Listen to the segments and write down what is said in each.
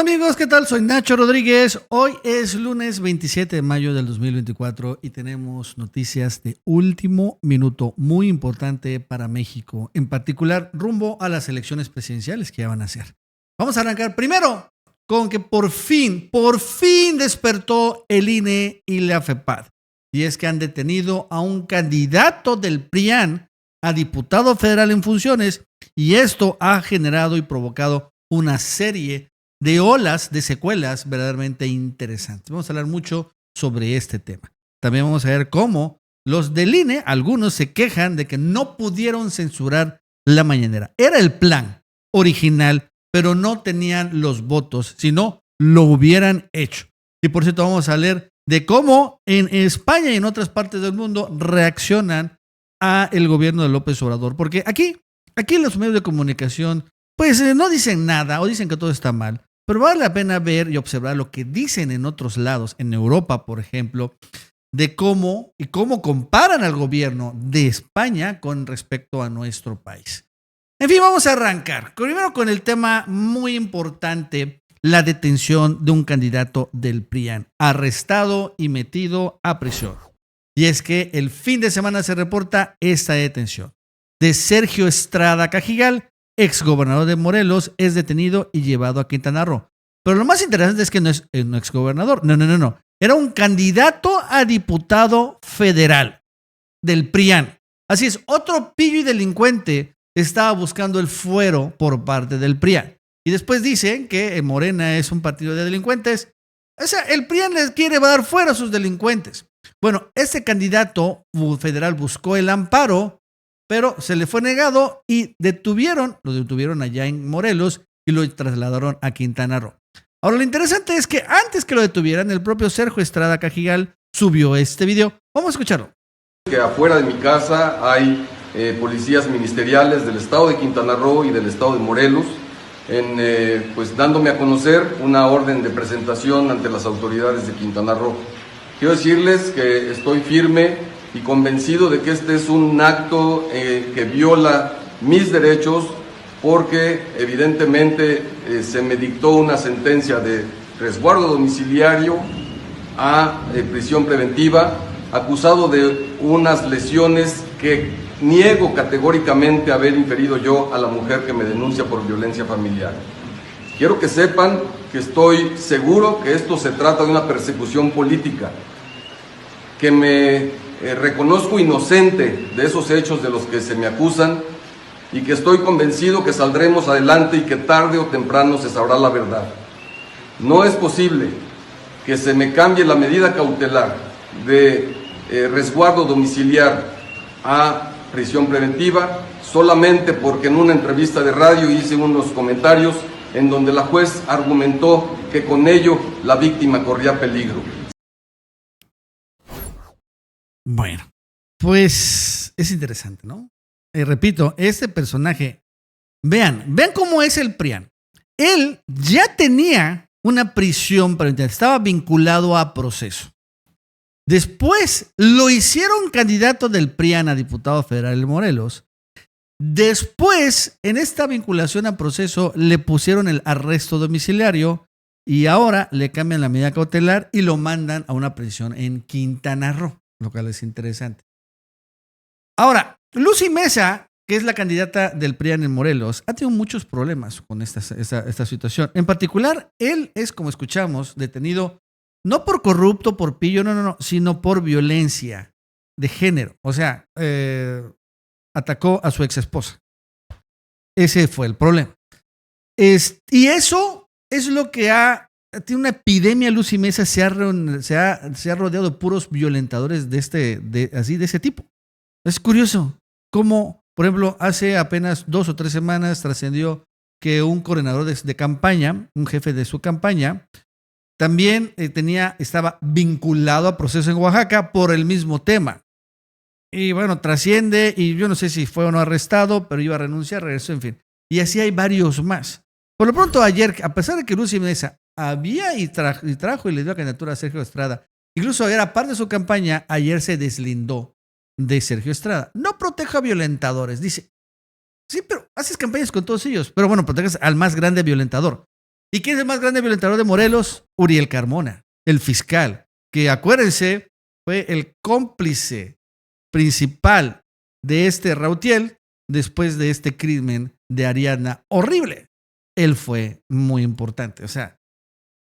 Hola amigos, ¿qué tal? Soy Nacho Rodríguez. Hoy es lunes 27 de mayo del 2024 y tenemos noticias de último minuto muy importante para México, en particular rumbo a las elecciones presidenciales que ya van a ser. Vamos a arrancar primero con que por fin despertó el INE y la FEPAD. Y es que han detenido a un candidato del PRIAN a diputado federal en funciones y esto ha generado y provocado una serie de olas, de secuelas verdaderamente interesantes. Vamos a hablar mucho sobre este tema. También vamos a ver cómo los del INE, algunos se quejan de que no pudieron censurar la mañanera. Era el plan original, pero no tenían los votos, si no, lo hubieran hecho. Y por cierto, vamos a leer de cómo en España y en otras partes del mundo reaccionan a el gobierno de López Obrador. Porque aquí los medios de comunicación pues no dicen nada o dicen que todo está mal. Pero vale la pena ver y observar lo que dicen en otros lados, en Europa, por ejemplo, de cómo comparan al gobierno de España con respecto a nuestro país. En fin, vamos a arrancar. Primero con el tema muy importante, la detención de un candidato del PRIAN, arrestado y metido a prisión. Y es que el fin de semana se reporta esta detención de Sergio Estrada Cajigal, exgobernador de Morelos, es detenido y llevado a Quintana Roo. Pero lo más interesante es que no es un exgobernador, no. Era un candidato a diputado federal del PRIAN. Así es, otro pillo y delincuente estaba buscando el fuero por parte del PRIAN. Y después dicen que Morena es un partido de delincuentes. O sea, el PRIAN les quiere dar fuera a sus delincuentes. Bueno, este candidato federal buscó el amparo, pero se le fue negado y lo detuvieron allá en Morelos y lo trasladaron a Quintana Roo. Ahora, lo interesante es que antes que lo detuvieran, el propio Sergio Estrada Cajigal subió este video. Vamos a escucharlo. Que afuera de mi casa hay policías ministeriales del estado de Quintana Roo y del estado de Morelos, pues dándome a conocer una orden de presentación ante las autoridades de Quintana Roo. Quiero decirles que estoy firme y convencido de que este es un acto que viola mis derechos porque evidentemente se me dictó una sentencia de resguardo domiciliario a prisión preventiva, acusado de unas lesiones que niego categóricamente haber inferido yo a la mujer que me denuncia por violencia familiar. Quiero que sepan que estoy seguro que esto se trata de una persecución política, que me reconozco inocente de esos hechos de los que se me acusan y que estoy convencido que saldremos adelante y que tarde o temprano se sabrá la verdad. No es posible que se me cambie la medida cautelar de resguardo domiciliar a prisión preventiva solamente porque en una entrevista de radio hice unos comentarios en donde la juez argumentó que con ello la víctima corría peligro. Bueno, pues es interesante, ¿no? Repito, este personaje, vean cómo es el PRIAN. Él ya tenía una prisión preventiva, estaba vinculado a proceso. Después lo hicieron candidato del PRIAN a diputado federal de Morelos. Después, en esta vinculación a proceso, le pusieron el arresto domiciliario y ahora le cambian la medida cautelar y lo mandan a una prisión en Quintana Roo, lo cual es interesante. Ahora, Lucy Mesa, que es la candidata del PRIAN en Morelos, ha tenido muchos problemas con esta situación. En particular, él es, como escuchamos, detenido no por corrupto, por pillo, no, sino por violencia de género. O sea, atacó a su ex esposa. Ese fue el problema. Y eso es lo que tiene una epidemia. Lucy Mesa se ha rodeado de puros violentadores de ese tipo. Es curioso cómo, por ejemplo, hace apenas 2 o 3 semanas trascendió que un coordinador de campaña, un jefe de su campaña, también estaba vinculado a proceso en Oaxaca por el mismo tema. Y bueno, trasciende y yo no sé si fue o no arrestado, pero iba a renunciar, regresó, en fin. Y así hay varios más. Por lo pronto ayer, a pesar de que Lucy Mesa había trajo y le dio la candidatura a Sergio Estrada, incluso era parte de su campaña, ayer se deslindó de Sergio Estrada. No proteja a violentadores, dice. Sí, pero haces campañas con todos ellos. Pero bueno, proteges al más grande violentador. ¿Y quién es el más grande violentador de Morelos? Uriel Carmona, el fiscal, que acuérdense, fue el cómplice principal de este Rautiel después de este crimen de Ariadna horrible. Él fue muy importante, o sea,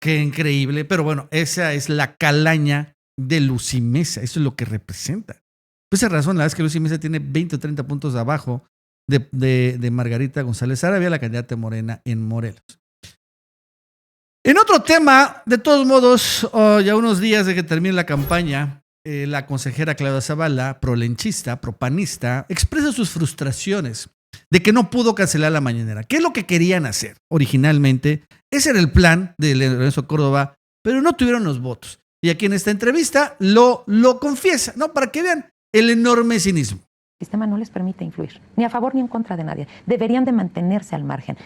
qué increíble, pero bueno, esa es la calaña de Lucy Mesa, eso es lo que representa. Por esa razón, la verdad es que Lucy Mesa tiene 20 o 30 puntos abajo de Margarita González Arabia, la candidata morena en Morelos. En otro tema, de todos modos, ya unos días de que termine la campaña, la consejera Claudia Zavala, prolenchista, propanista, expresa sus frustraciones de que no pudo cancelar la mañanera. ¿Qué es lo que querían hacer originalmente? Ese era el plan de Lorenzo Córdoba, pero no tuvieron los votos. Y aquí en esta entrevista lo confiesa, ¿no? Para que vean el enorme cinismo. El sistema no les permite influir, ni a favor ni en contra de nadie. Deberían de mantenerse al margen.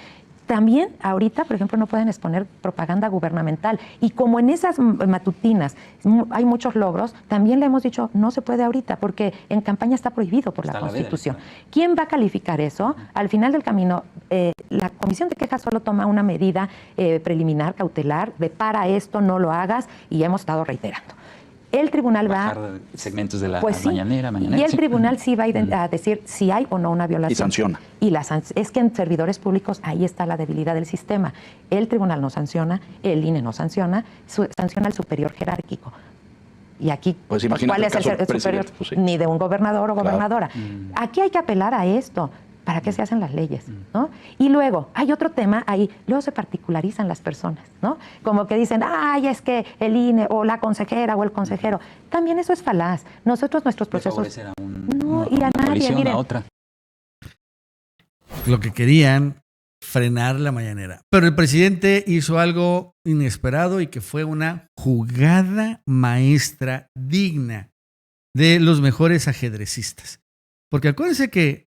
También ahorita, por ejemplo, no pueden exponer propaganda gubernamental. Y como en esas matutinas hay muchos logros, también le hemos dicho, no se puede ahorita, porque en campaña está prohibido por la Constitución. ¿Quién va a calificar eso? Al final del camino, la Comisión de Quejas solo toma una medida preliminar, cautelar, de para esto no lo hagas, y hemos estado reiterando. El tribunal bajar segmentos de la mañanera. Y el tribunal sí va a decir si hay o no una violación. Y sanciona. Y es que en servidores públicos ahí está la debilidad del sistema. El tribunal no sanciona, el INE no sanciona, sanciona al superior jerárquico. Y aquí, pues ¿cuál es el superior? Pues sí. Ni de un gobernador o gobernadora. Aquí hay que apelar a esto. ¿Para qué se hacen las leyes? ¿No? Y luego, hay otro tema ahí, luego se particularizan las personas, ¿no? Como que dicen, ay, es que el INE o la consejera o el consejero. También eso es falaz. Nosotros, nuestros procesos... No, y a nadie, miren. A otra. Lo que querían, frenar la mañanera. Pero el presidente hizo algo inesperado y que fue una jugada maestra digna de los mejores ajedrecistas. Porque acuérdense que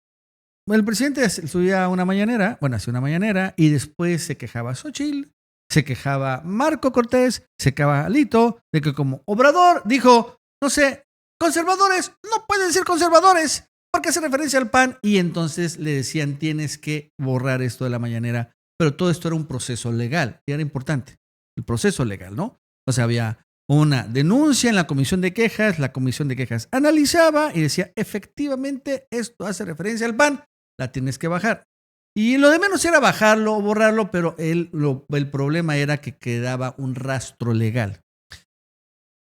el presidente subía una mañanera, hacía una mañanera, y después se quejaba Xóchitl, se quejaba Marco Cortés, se quejaba Alito, de que como Obrador dijo, no sé, conservadores, no pueden ser conservadores, porque hace referencia al PAN, y entonces le decían, tienes que borrar esto de la mañanera, pero todo esto era un proceso legal, y era importante, el proceso legal, ¿no? O sea, había una denuncia en la comisión de quejas, la comisión de quejas analizaba y decía, efectivamente, esto hace referencia al PAN, la tienes que bajar. Y lo de menos era bajarlo o borrarlo, pero el problema era que quedaba un rastro legal.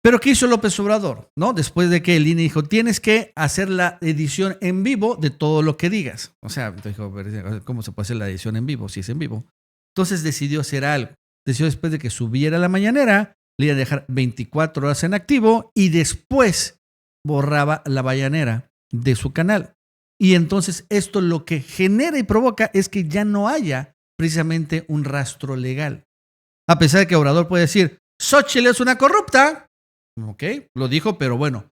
Pero ¿qué hizo López Obrador? ¿No? Después de que el INE dijo, tienes que hacer la edición en vivo de todo lo que digas. O sea, dijo, ¿cómo se puede hacer la edición en vivo si es en vivo? Entonces decidió hacer algo. Decidió después de que subiera la mañanera, le iba a dejar 24 horas en activo y después borraba la mañanera de su canal. Y entonces esto lo que genera y provoca es que ya no haya precisamente un rastro legal. A pesar de que Obrador puede decir, Xóchitl es una corrupta. Ok, lo dijo, pero bueno,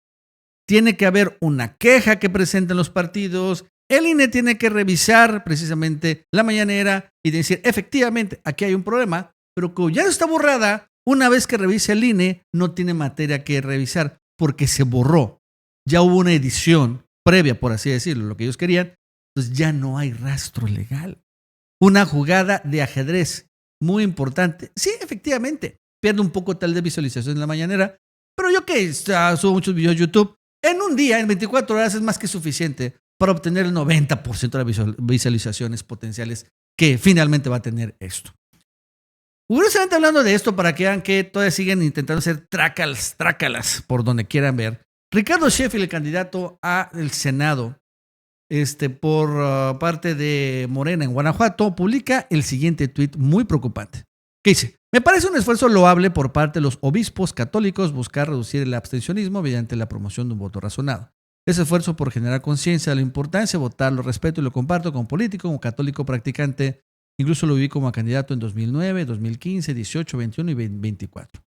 tiene que haber una queja que presenten los partidos. El INE tiene que revisar precisamente la mañanera y decir, efectivamente, aquí hay un problema, pero como ya está borrada, una vez que revise el INE, no tiene materia que revisar porque se borró. Ya hubo una edición previa, por así decirlo, lo que ellos querían, pues ya no hay rastro legal. Una jugada de ajedrez muy importante. Sí, efectivamente, pierde un poco tal de visualización en la mañanera, pero yo que subo muchos videos de YouTube, en un día, en 24 horas, es más que suficiente para obtener el 90% de las visualizaciones potenciales que finalmente va a tener esto. Curiosamente hablando de esto, para que vean que todavía siguen intentando hacer trácalas por donde quieran ver, Ricardo Sheffield, el candidato al Senado por parte de Morena en Guanajuato, publica el siguiente tuit muy preocupante. ¿Qué dice? Me parece un esfuerzo loable por parte de los obispos católicos buscar reducir el abstencionismo mediante la promoción de un voto razonado. Ese esfuerzo por generar conciencia de la importancia de votar, lo respeto y lo comparto como político, como católico practicante. Incluso lo viví como candidato en 2009, 2015, 18, 21 y 24.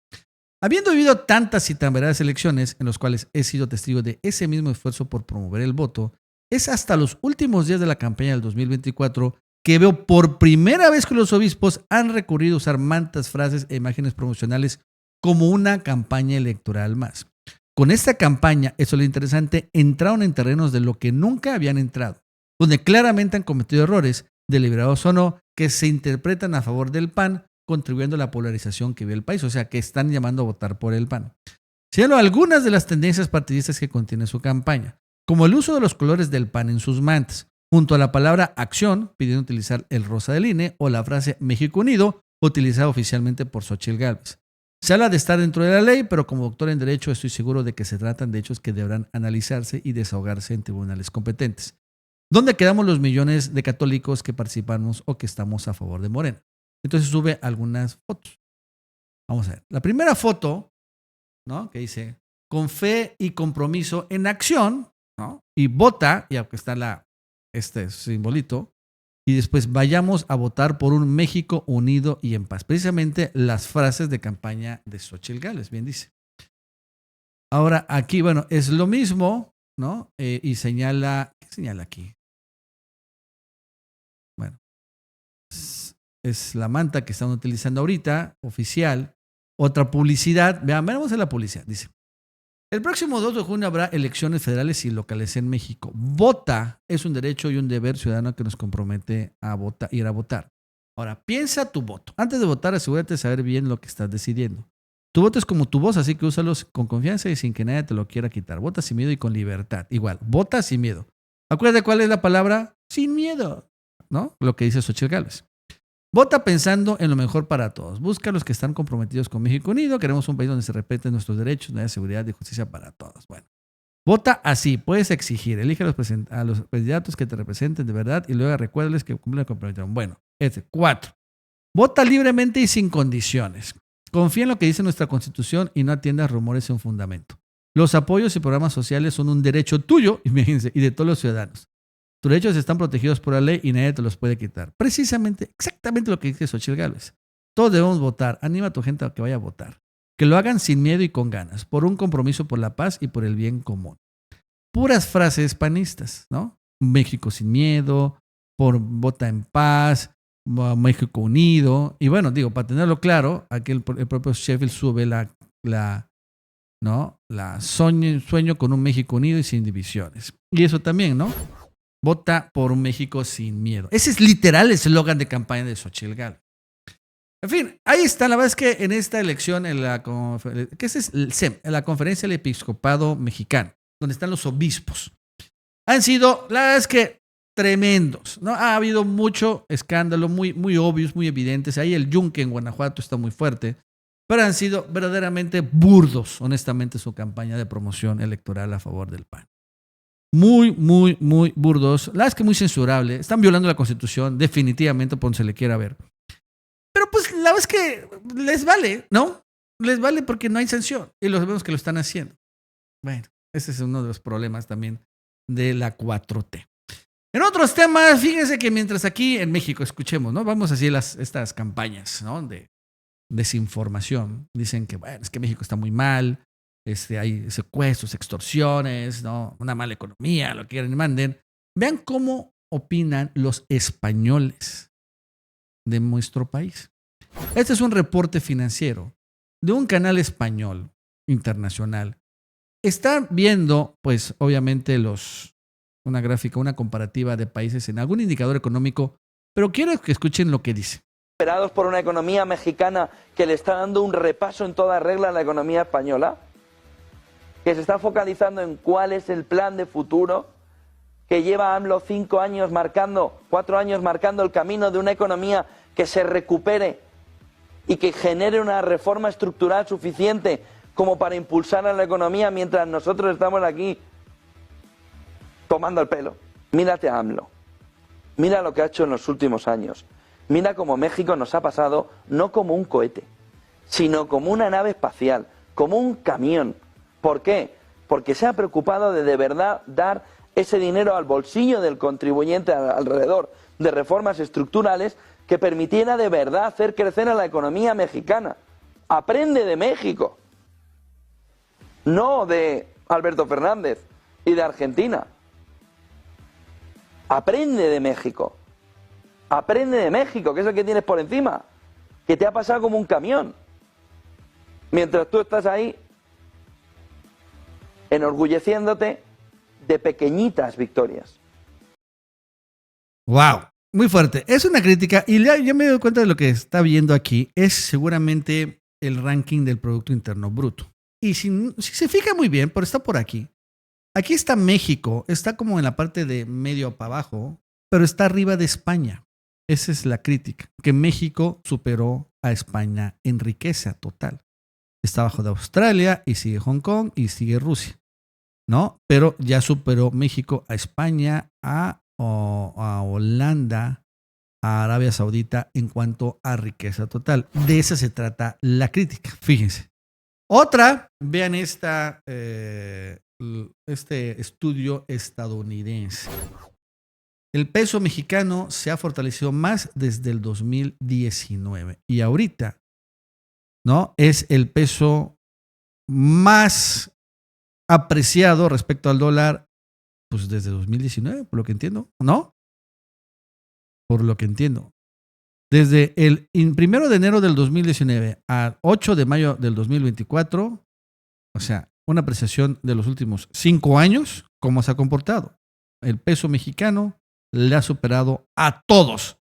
Habiendo vivido tantas y tan veradas elecciones en las cuales he sido testigo de ese mismo esfuerzo por promover el voto, es hasta los últimos días de la campaña del 2024 que veo por primera vez que los obispos han recurrido a usar mantas, frases e imágenes promocionales como una campaña electoral más. Con esta campaña, eso es lo interesante, entraron en terrenos de lo que nunca habían entrado, donde claramente han cometido errores, deliberados o no, que se interpretan a favor del PAN contribuyendo a la polarización que vive el país, o sea, que están llamando a votar por el PAN. Señaló algunas de las tendencias partidistas que contiene su campaña, como el uso de los colores del PAN en sus mantas, junto a la palabra acción, pidiendo utilizar el rosa del INE, o la frase México Unido, utilizada oficialmente por Xóchitl Gálvez. Se habla de estar dentro de la ley, pero como doctor en Derecho estoy seguro de que se tratan de hechos que deberán analizarse y desahogarse en tribunales competentes. ¿Dónde quedamos los millones de católicos que participamos o que estamos a favor de Morena? Entonces sube algunas fotos. Vamos a ver. La primera foto, ¿no? Que dice, con fe y compromiso en acción, ¿no? Y vota, y aunque está este simbolito, y después vayamos a votar por un México unido y en paz. Precisamente las frases de campaña de Xóchitl Gálvez, bien dice. Ahora aquí, bueno, es lo mismo, ¿no? Y señala, ¿qué señala aquí? Bueno, es la manta que están utilizando ahorita, oficial. Otra publicidad, veamos en la publicidad, dice. El próximo 2 de junio habrá elecciones federales y locales en México. Vota es un derecho y un deber ciudadano que nos compromete a votar, ir a votar. Ahora, piensa tu voto. Antes de votar, asegúrate de saber bien lo que estás decidiendo. Tu voto es como tu voz, así que úsalos con confianza y sin que nadie te lo quiera quitar. Vota sin miedo y con libertad. Igual, vota sin miedo. Acuérdate cuál es la palabra sin miedo, ¿no? Lo que dice Xóchitl Gálvez. Vota pensando en lo mejor para todos. Busca a los que están comprometidos con México Unido. Queremos un país donde se respeten nuestros derechos, donde haya seguridad y justicia para todos. Bueno, vota así. Puedes exigir. Elige a los candidatos que te representen de verdad y luego recuérdales que cumplen la comprometieron. Bueno, 4. Vota libremente y sin condiciones. Confía en lo que dice nuestra Constitución y no atiendas rumores sin fundamento. Los apoyos y programas sociales son un derecho tuyo, imagínense, y de todos los ciudadanos. Tus derechos están protegidos por la ley y nadie te los puede quitar. Precisamente, exactamente lo que dice Xóchitl Gálvez. Todos debemos votar. Anima a tu gente a que vaya a votar. Que lo hagan sin miedo y con ganas, por un compromiso por la paz y por el bien común. Puras frases panistas, ¿no? México sin miedo, por vota en paz, México unido. Y bueno, digo, para tenerlo claro, aquí el propio Sheffield sube sueño con un México unido y sin divisiones. Y eso también, ¿no? Vota por un México sin miedo. Ese es literal el eslogan de campaña de Xóchitl Gálvez. En fin, ahí está. La verdad es que en esta elección, en la Conferencia del Episcopado Mexicano, donde están los obispos, han sido, la verdad es que tremendos, ¿no? Ha habido mucho escándalo, muy, muy obvios, muy evidentes. Ahí el Yunque en Guanajuato está muy fuerte, pero han sido verdaderamente burdos, honestamente, su campaña de promoción electoral a favor del PAN. Muy, muy, muy burdos. La verdad es que muy censurable. Están violando la Constitución, definitivamente, por donde se le quiera ver. Pero pues la verdad es que les vale, ¿no? Les vale porque no hay sanción. Y los vemos que lo están haciendo. Bueno, ese es uno de los problemas también de la 4T. En otros temas, fíjense que mientras aquí en México escuchemos, ¿no? Vamos así estas campañas, ¿no? De desinformación. Dicen que, bueno, es que México está muy mal. Hay secuestros, extorsiones, ¿no? Una mala economía, lo que quieran y manden. Vean cómo opinan los españoles de nuestro país. Este es un reporte financiero de un canal español internacional. Están viendo, pues, obviamente, una gráfica, una comparativa de países en algún indicador económico, pero quiero que escuchen lo que dice. Esperados por una economía mexicana que le está dando un repaso en toda regla a la economía española, que se está focalizando en cuál es el plan de futuro, que lleva AMLO 4 años marcando el camino de una economía que se recupere y que genere una reforma estructural suficiente como para impulsar a la economía mientras nosotros estamos aquí tomando el pelo. Mírate a AMLO, mira lo que ha hecho en los últimos años, mira cómo México nos ha pasado no como un cohete, sino como una nave espacial, como un camión. ¿Por qué? Porque se ha preocupado de verdad dar ese dinero al bolsillo del contribuyente alrededor de reformas estructurales que permitiera de verdad hacer crecer a la economía mexicana. Aprende de México, no de Alberto Fernández y de Argentina. Aprende de México. Aprende de México, que es el que tienes por encima, que te ha pasado como un camión. Mientras tú estás ahí enorgulleciéndote de pequeñitas victorias. ¡Wow! Muy fuerte. Es una crítica y ya me doy cuenta de lo que está viendo aquí. Es seguramente el ranking del Producto Interno Bruto. Y si se fija muy bien, pero está por aquí. Aquí está México, está como en la parte de medio para abajo, pero está arriba de España. Esa es la crítica, que México superó a España en riqueza total. Está abajo de Australia y sigue Hong Kong y sigue Rusia, ¿no? Pero ya superó México a España, a Holanda, a Arabia Saudita en cuanto a riqueza total. De esa se trata la crítica, fíjense. Otra, vean este estudio estadounidense. El peso mexicano se ha fortalecido más desde el 2019 y ahorita, ¿no? Es el peso más apreciado respecto al dólar, pues desde 2019, por lo que entiendo, ¿no? Por lo que entiendo. Desde el 1 de enero del 2019 al 8 de mayo del 2024, o sea, una apreciación de los últimos 5 años, ¿cómo se ha comportado? El peso mexicano le ha superado a todos.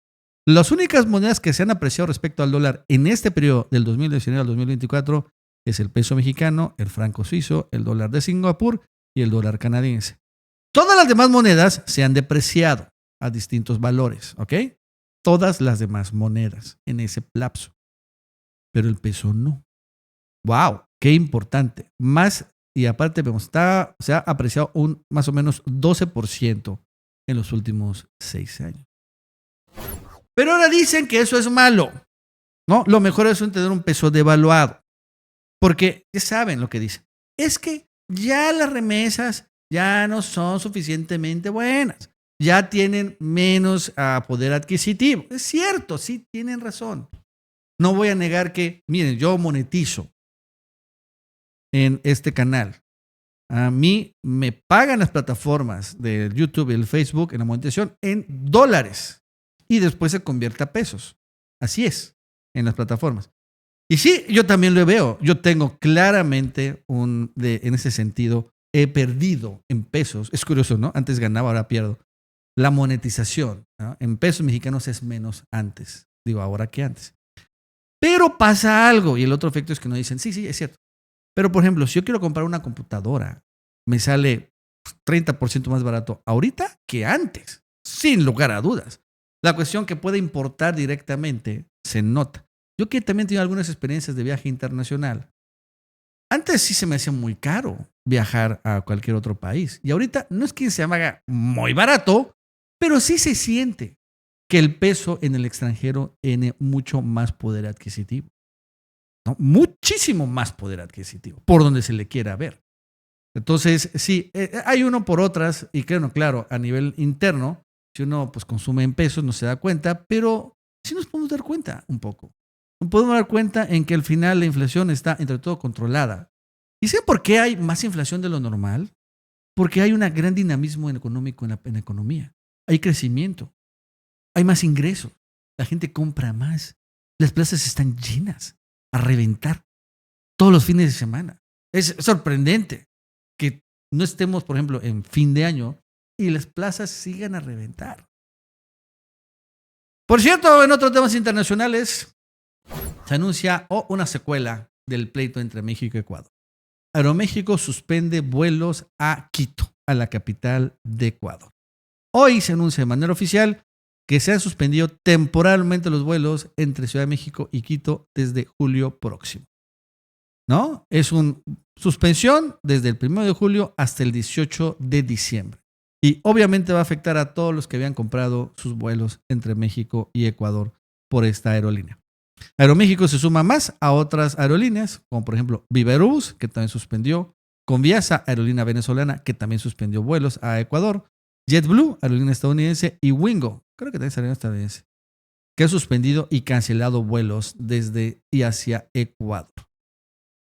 Las únicas monedas que se han apreciado respecto al dólar en este periodo del 2019 al 2024 es el peso mexicano, el franco suizo, el dólar de Singapur y el dólar canadiense. Todas las demás monedas se han depreciado a distintos valores, ¿ok? Todas las demás monedas en ese lapso. Pero el peso no. ¡Wow! ¡Qué importante! Más, y aparte vemos, se ha apreciado un más o menos 12% en los últimos 6 años. Pero ahora dicen que eso es malo, ¿no? Lo mejor es tener un peso devaluado. Porque ya saben lo que dicen. Es que ya las remesas ya no son suficientemente buenas. Ya tienen menos poder adquisitivo. Es cierto, sí tienen razón. No voy a negar que, miren, yo monetizo en este canal. A mí me pagan las plataformas de YouTube y el Facebook en la monetización en dólares y después se convierte a pesos. Así es, en las plataformas. Y sí, yo también lo veo. Yo tengo claramente en ese sentido, he perdido en pesos. Es curioso, ¿no? Antes ganaba, ahora pierdo. La monetización, ¿no? En pesos mexicanos es menos antes. Digo, ahora que antes. Pero pasa algo y el otro efecto es que nos dicen, sí, es cierto. Pero, por ejemplo, si yo quiero comprar una computadora, me sale 30% más barato ahorita que antes, sin lugar a dudas. La cuestión que puede importar directamente se nota. Yo que también tengo algunas experiencias de viaje internacional. Antes sí se me hacía muy caro viajar a cualquier otro país. Y ahorita no es que se me haga muy barato, pero sí se siente que el peso en el extranjero tiene mucho más poder adquisitivo. ¿No? Muchísimo más poder adquisitivo, por donde se le quiera ver. Entonces, sí, hay uno por otras, y claro, a nivel interno, si uno pues consume en pesos no se da cuenta, pero sí nos podemos dar cuenta un poco. Nos podemos dar cuenta en que al final la inflación está entre todo controlada. ¿Y saben por qué hay más inflación de lo normal? Porque hay un gran dinamismo económico en la economía. Hay crecimiento, hay más ingresos, la gente compra más, las plazas están llenas a reventar todos los fines de semana. Es sorprendente que no estemos, por ejemplo, en fin de año y las plazas sigan a reventar. Por cierto, en otros temas internacionales, se anuncia una secuela del pleito entre México y Ecuador. Aeroméxico suspende vuelos a Quito, a la capital de Ecuador. Hoy se anuncia de manera oficial que se han suspendido temporalmente los vuelos entre Ciudad de México y Quito desde julio próximo. ¿No? Es una suspensión desde el 1 de julio hasta el 18 de diciembre. Y obviamente va a afectar a todos los que habían comprado sus vuelos entre México y Ecuador por esta aerolínea. Aeroméxico se suma más a otras aerolíneas, como por ejemplo Viva Aerobús, que también suspendió, Conviasa, aerolínea venezolana, que también suspendió vuelos a Ecuador, JetBlue, aerolínea estadounidense, y Wingo, creo que también es aerolínea estadounidense, que ha suspendido y cancelado vuelos desde y hacia Ecuador.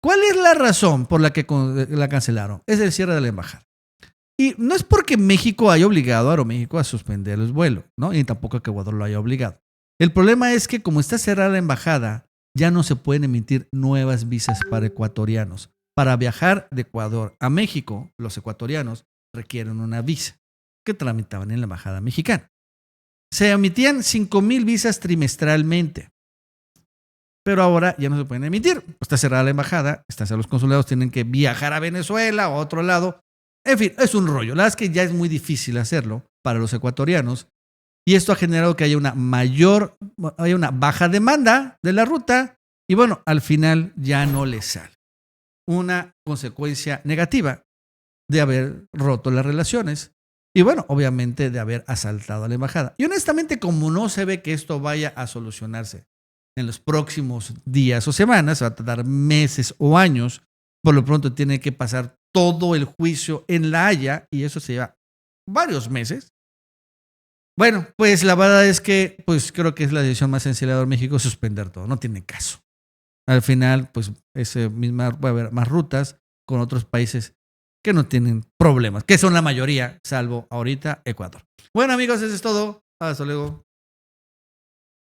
¿Cuál es la razón por la que la cancelaron? Es el cierre de la embajada. Y no es porque México haya obligado a Aeroméxico a suspender los vuelos, ¿no? Y tampoco que Ecuador lo haya obligado. El problema es que como está cerrada la embajada, ya no se pueden emitir nuevas visas para ecuatorianos. Para viajar de Ecuador a México, los ecuatorianos requieren una visa que tramitaban en la embajada mexicana. se emitían 5,000 visas trimestralmente. Pero ahora ya no se pueden emitir. Está cerrada la embajada, están cerrados los consulados, tienen que viajar a Venezuela o a otro lado. En fin, es un rollo. La verdad es que ya es muy difícil hacerlo para los ecuatorianos. Y esto ha generado que haya una baja demanda de la ruta. Y bueno, al final ya no les sale. Una consecuencia negativa de haber roto las relaciones. Y bueno, obviamente de haber asaltado a la embajada. Y honestamente, como no se ve que esto vaya a solucionarse en los próximos días o semanas, va a tardar meses o años, por lo pronto tiene que pasar todo el juicio en La Haya y eso se lleva varios meses. Bueno, pues la verdad es que pues creo que es la decisión más sencilla de México suspender todo, no tiene caso. Al final, pues va a haber más rutas con otros países que no tienen problemas, que son la mayoría, salvo ahorita Ecuador. Bueno, amigos, eso es todo. Hasta luego.